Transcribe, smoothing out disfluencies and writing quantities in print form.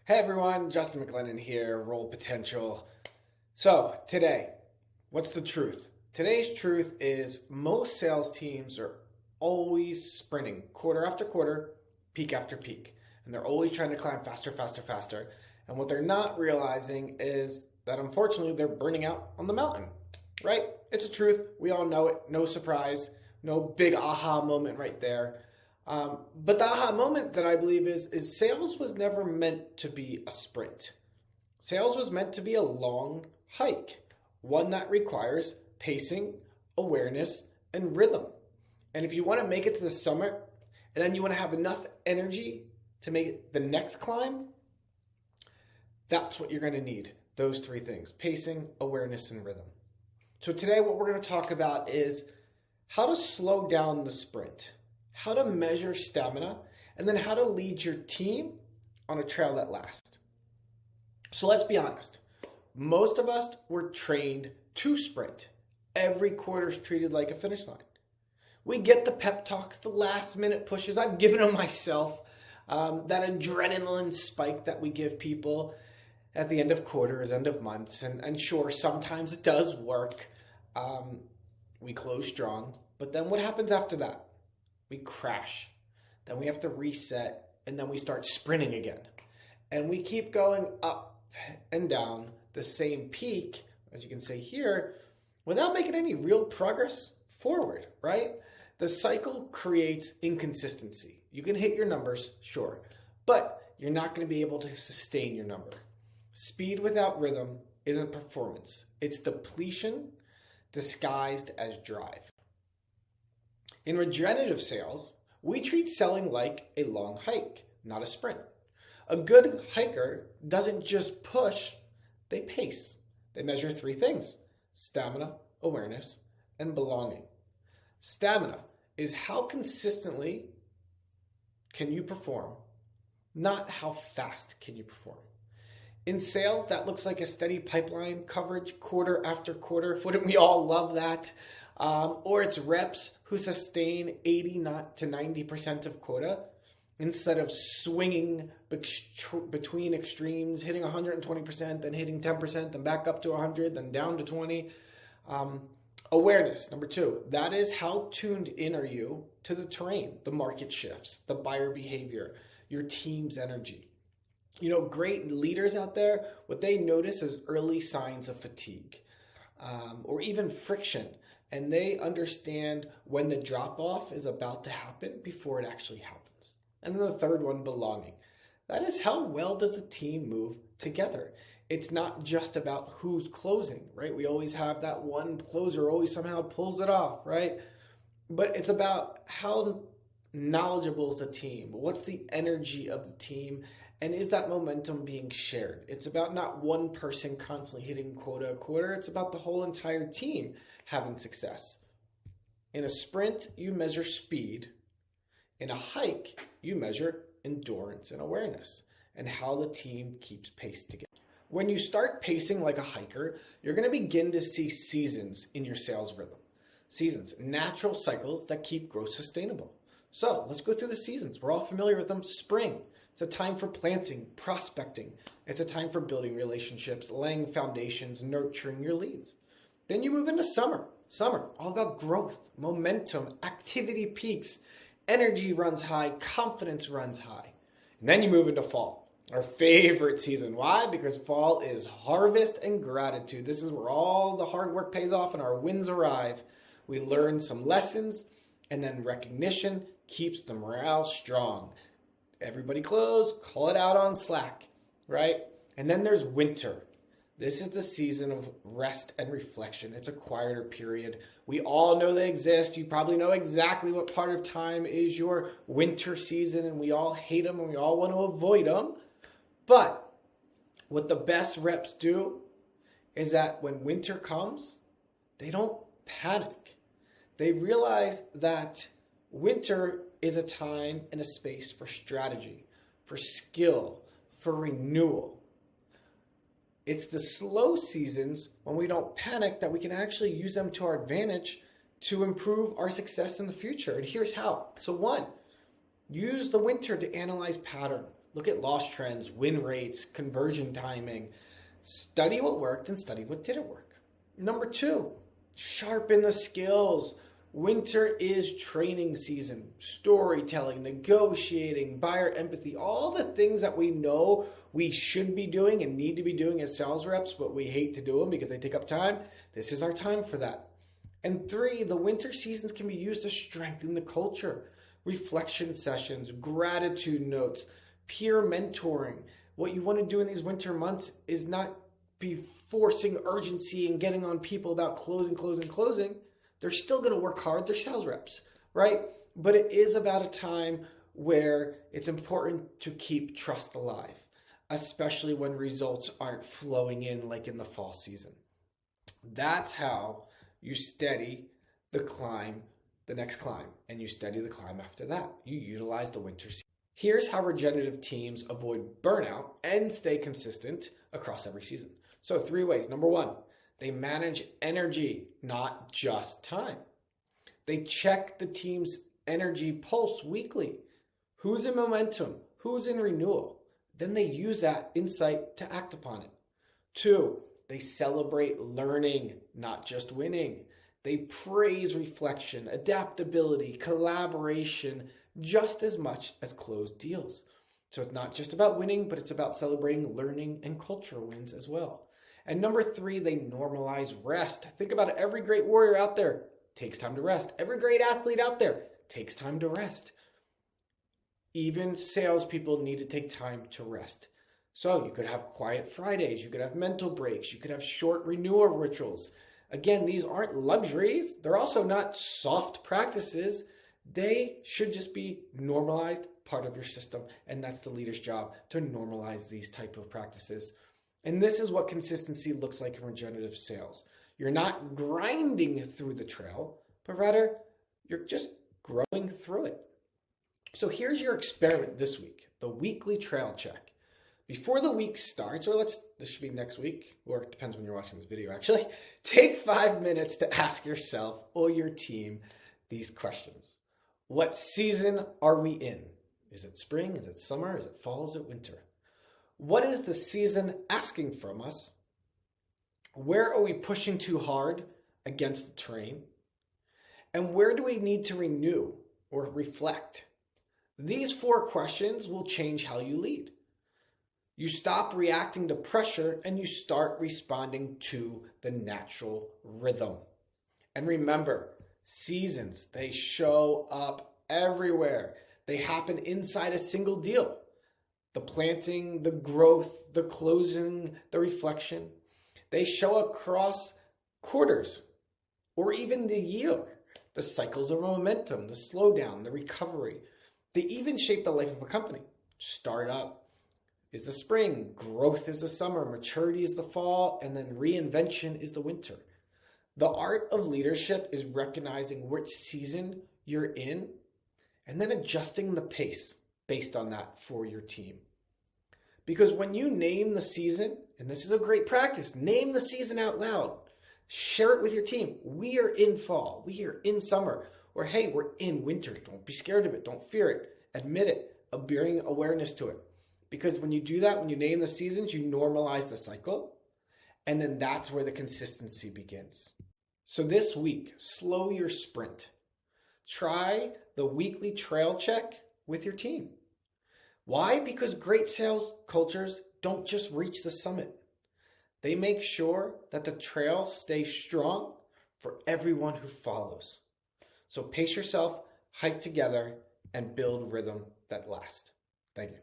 Hey everyone, Justin McLennan here, Roll Potential. So today, what's the truth? Today's truth is most sales teams are always sprinting quarter after quarter, peak after peak. And they're always trying to climb faster, faster, faster. And what they're not realizing is that unfortunately they're burning out on the mountain, right? It's a truth. We all know it. No surprise. No big aha moment right there. But the aha moment that I believe is sales was never meant to be a sprint. Sales was meant to be a long hike, one that requires pacing, awareness, and rhythm. And if you want to make it to the summit, and then you want to have enough energy to make it the next climb, that's what you're going to need. Those three things: pacing, awareness, and rhythm. So today what we're going to talk about is how to slow down the sprint, how to measure stamina, and then how to lead your team on a trail that lasts. So let's be honest. Most of us were trained to sprint. Every quarter is treated like a finish line. We get the pep talks, the last minute pushes. I've given them myself. That adrenaline spike that we give people at the end of quarters, end of months. And sure, sometimes it does work. We close strong. But then what happens after that? We crash. Then we have to reset. And then we start sprinting again. And we keep going up and down the same peak, as you can see here, without making any real progress forward, right? The cycle creates inconsistency. You can hit your numbers, sure, but you're not going to be able to sustain your number. Speed without rhythm isn't performance. It's depletion disguised as drive. In regenerative sales, we treat selling like a long hike, not a sprint. A good hiker doesn't just push, they pace. They measure three things: stamina, awareness, and belonging. Stamina is how consistently can you perform, not how fast can you perform. In sales, that looks like a steady pipeline coverage quarter after quarter. Wouldn't we all love that? Or it's reps who sustain 80 to 90% of quota instead of swinging between extremes, hitting 120%, then hitting 10%, then back up to 100, then down to 20. Awareness, number two. That is how tuned in are you to the terrain, the market shifts, the buyer behavior, your team's energy. You know, great leaders out there, what they notice is early signs of fatigue or even friction. And they understand when the drop-off is about to happen before it actually happens. And then the third one, belonging. That is how well does the team move together. It's not just about who's closing, right? We always have that one closer always somehow pulls it off, right? But it's about how knowledgeable is the team? What's the energy of the team? And is that momentum being shared? It's about not one person constantly hitting quota a quarter. It's about the whole entire team having success. In a sprint, you measure speed. In a hike, you measure endurance and awareness and how the team keeps pace together. When you start pacing like a hiker, you're going to begin to see seasons in your sales rhythm. Seasons, natural cycles that keep growth sustainable. So let's go through the seasons. We're all familiar with them. Spring. It's a time for planting, prospecting. It's a time for building relationships, laying foundations, nurturing your leads. Then you move into summer. Summer, all about growth, momentum, activity peaks, energy runs high, confidence runs high. And then you move into fall, our favorite season. Why? Because fall is harvest and gratitude. This is where all the hard work pays off and our wins arrive. We learn some lessons, and then recognition keeps the morale strong. Everybody close, call it out on Slack, right? And then there's winter. This is the season of rest and reflection. It's a quieter period. We all know they exist. You probably know exactly what part of time is your winter season, and we all hate them and we all want to avoid them. But what the best reps do is that when winter comes, they don't panic. They realize that winter is a time and a space for strategy, for skill, for renewal. It's the slow seasons when we don't panic that we can actually use them to our advantage to improve our success in the future. And here's how. So one, use the winter to analyze pattern. Look at loss trends, win rates, conversion timing. Study what worked and study what didn't work. Number two, sharpen the skills. Winter is training season, storytelling, negotiating, buyer empathy, all the things that we know we should be doing and need to be doing as sales reps, but we hate to do them because they take up time. This is our time for that. And three, the winter seasons can be used to strengthen the culture. Reflection sessions, gratitude notes, peer mentoring. What you want to do in these winter months is not be forcing urgency and getting on people about closing. They're still going to work hard. They're sales reps, right? But it is about a time where it's important to keep trust alive, especially when results aren't flowing in like in the fall season. That's how you steady the climb, the next climb, and you steady the climb after that. You utilize the winter season. Here's how regenerative teams avoid burnout and stay consistent across every season. So 3 ways. Number 1, they manage energy, not just time. They check the team's energy pulse weekly. Who's in momentum? Who's in renewal? Then they use that insight to act upon it. 2, they celebrate learning, not just winning. They praise reflection, adaptability, collaboration, just as much as closed deals. So it's not just about winning, but it's about celebrating learning and culture wins as well. And number 3, they normalize rest. Think about it. Every great warrior out there takes time to rest. Every great athlete out there takes time to rest. Even salespeople need to take time to rest. So you could have quiet Fridays. You could have mental breaks. You could have short renewal rituals. Again, these aren't luxuries. They're also not soft practices. They should just be normalized, part of your system. And that's the leader's job, to normalize these type of practices. And this is what consistency looks like in regenerative sales. You're not grinding through the trail, but rather you're just growing through it. So here's your experiment this week, the weekly trail check. Before the week starts, or this should be next week, or it depends when you're watching this video actually, take 5 minutes to ask yourself or your team these questions. What season are we in? Is it spring? Is it summer? Is it fall? Is it winter? What is the season asking from us? Where are we pushing too hard against the terrain? And where do we need to renew or reflect? These 4 questions will change how you lead. You stop reacting to pressure and you start responding to the natural rhythm. And remember, seasons, they show up everywhere. They happen inside a single deal. The planting, the growth, the closing, the reflection. They show across quarters or even the year. The cycles of momentum, the slowdown, the recovery. They even shape the life of a company. Startup is the spring, growth is the summer, maturity is the fall, and then reinvention is the winter. The art of leadership is recognizing which season you're in and then adjusting the pace based on that for your team. Because when you name the season, and this is a great practice, name the season out loud. Share it with your team. We are in fall. We are in summer. Or hey, we're in winter. Don't be scared of it. Don't fear it. Admit it. Bring awareness to it. Because when you do that, when you name the seasons, you normalize the cycle. And then that's where the consistency begins. So this week, slow your sprint. Try the weekly trail check with your team. Why? Because great sales cultures don't just reach the summit. They make sure that the trail stays strong for everyone who follows. So pace yourself, hike together, and build rhythm that lasts. Thank you.